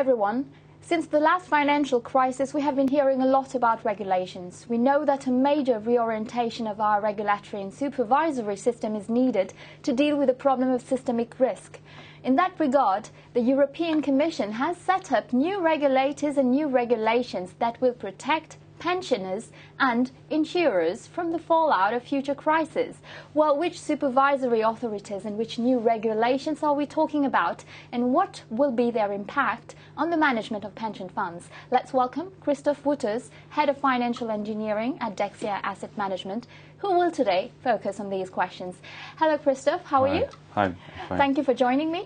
everyone. Since the last financial crisis, we have been hearing a lot about regulations. We know that a major reorientation of our regulatory and supervisory system is needed to deal with the problem of systemic risk. In that regard, the European Commission has set up new regulators and new regulations that will protect pensioners and insurers from the fallout of future crises. Well, which supervisory authorities and which new regulations are we talking about, and what will be their impact on the management of pension funds? Let's welcome Kristof WOUTTERS, Head of Financial Engineering at Dexia Asset Management, who will today focus on these questions. Hello, Kristof. How are you? Hi. Fine. Thank you for joining me.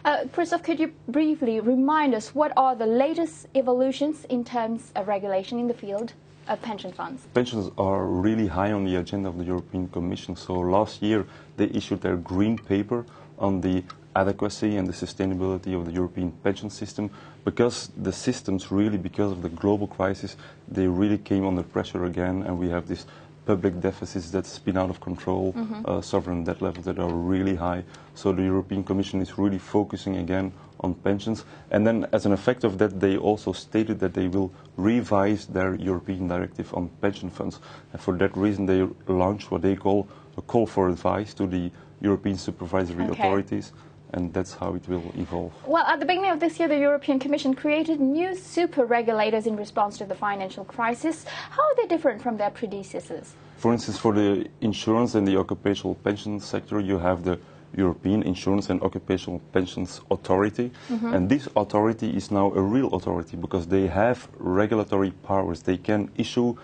Kristof, could you briefly remind us what are the latest evolutions in terms of regulation in the field of pension funds? Pensions are really high on the agenda of the European Commission. So last year they issued their green paper on the adequacy and the sustainability of the European pension system, because the systems really, because of the global crisis, they really came under pressure again, and we have this public deficits that's been out of control, sovereign debt levels that are really high. So the European Commission is really focusing again on pensions. And then as an effect of that, they also stated that they will revise their European directive on pension funds. And for that reason, they launched what they call a call for advice to the European supervisory authorities. And that's how it will evolve. Well, at the beginning of this year, the European Commission created new super regulators in response to the financial crisis. How are they different from their predecessors? For instance, for the insurance and the occupational pension sector, you have the European Insurance and Occupational Pensions Authority. And this authority is now a real authority because they have regulatory powers. They can issue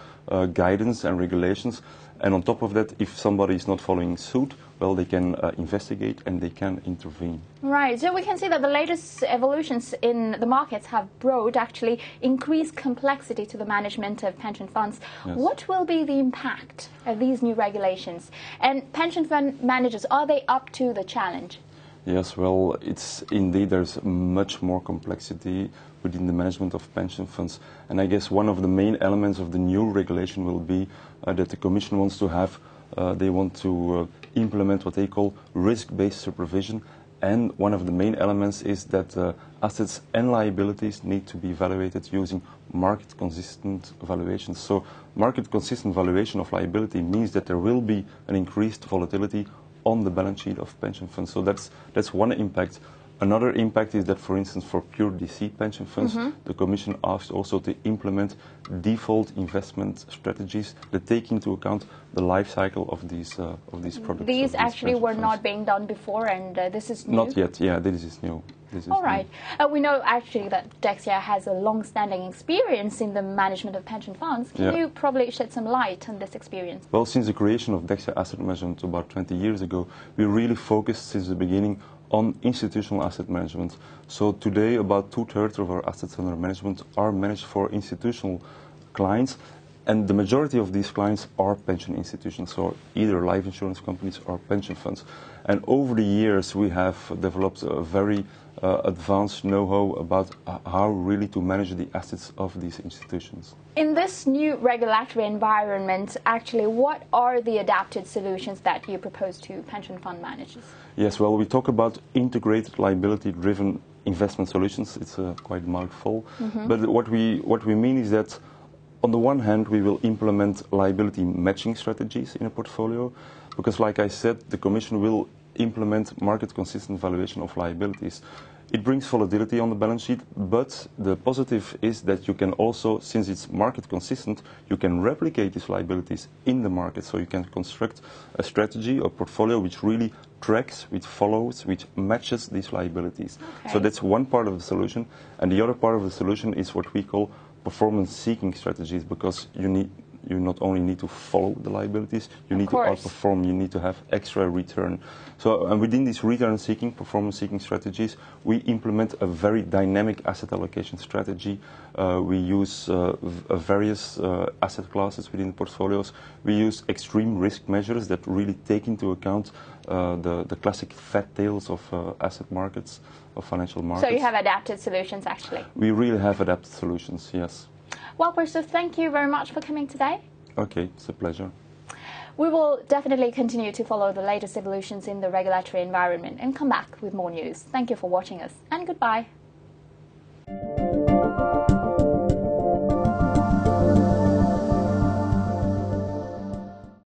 guidance and regulations. And on top of that, if somebody is not following suit, well, they can investigate and they can intervene. Right. So we can see that the latest evolutions in the markets have brought actually increased complexity to the management of pension funds. Yes. What will be the impact of these new regulations? And pension fund managers, are they up to the challenge? Yes, well, it's indeed, there's much more complexity within the management of pension funds. And I guess one of the main elements of the new regulation will be that the Commission wants to have, they want to implement what they call risk-based supervision. And one of the main elements is that assets and liabilities need to be evaluated using market-consistent valuations. So market-consistent valuation of liability means that there will be an increased volatility on the balance sheet of pension funds. So that's one impact. Another impact is that, for instance, for pure DC pension funds, the Commission asked also to implement default investment strategies that take into account the life cycle of these products. These actually were not being done before, and this is new? Not yet, yeah, this is new. All right. We know actually that Dexia has a long-standing experience in the management of pension funds. Can you probably shed some light on this experience? Well, since the creation of Dexia Asset Management about 20 years ago, we really focused since the beginning on institutional asset management. So today, about 2/3 of our assets under management are managed for institutional clients, and the majority of these clients are pension institutions, so either life insurance companies or pension funds. And over the years, we have developed a very advanced know-how about how really to manage the assets of these institutions. In this new regulatory environment, actually, what are the adapted solutions that you propose to pension fund managers? Yes, well, we talk about integrated liability-driven investment solutions. It's a quite mouthful. But what we mean is that on the one hand, we will implement liability matching strategies in a portfolio, because like I said, the Commission will implement market-consistent valuation of liabilities. It brings volatility on the balance sheet, but the positive is that you can also, since it's market-consistent, you can replicate these liabilities in the market. So you can construct a strategy or portfolio which really tracks, which follows, which matches these liabilities. So that's one part of the solution. And the other part of the solution is what we call performance-seeking strategies, because you not only need to follow the liabilities, you need to outperform, you need to have extra return. So and within these return-seeking, performance-seeking strategies, we implement a very dynamic asset allocation strategy. We use various asset classes within the portfolios. We use extreme risk measures that really take into account the classic fat tails of asset markets, of financial markets. So you have adapted solutions, actually? We really have adapted solutions, yes. Well, Kristof, thank you very much for coming today. Okay, it's a pleasure. We will definitely continue to follow the latest evolutions in the regulatory environment and come back with more news. Thank you for watching us, and goodbye. you.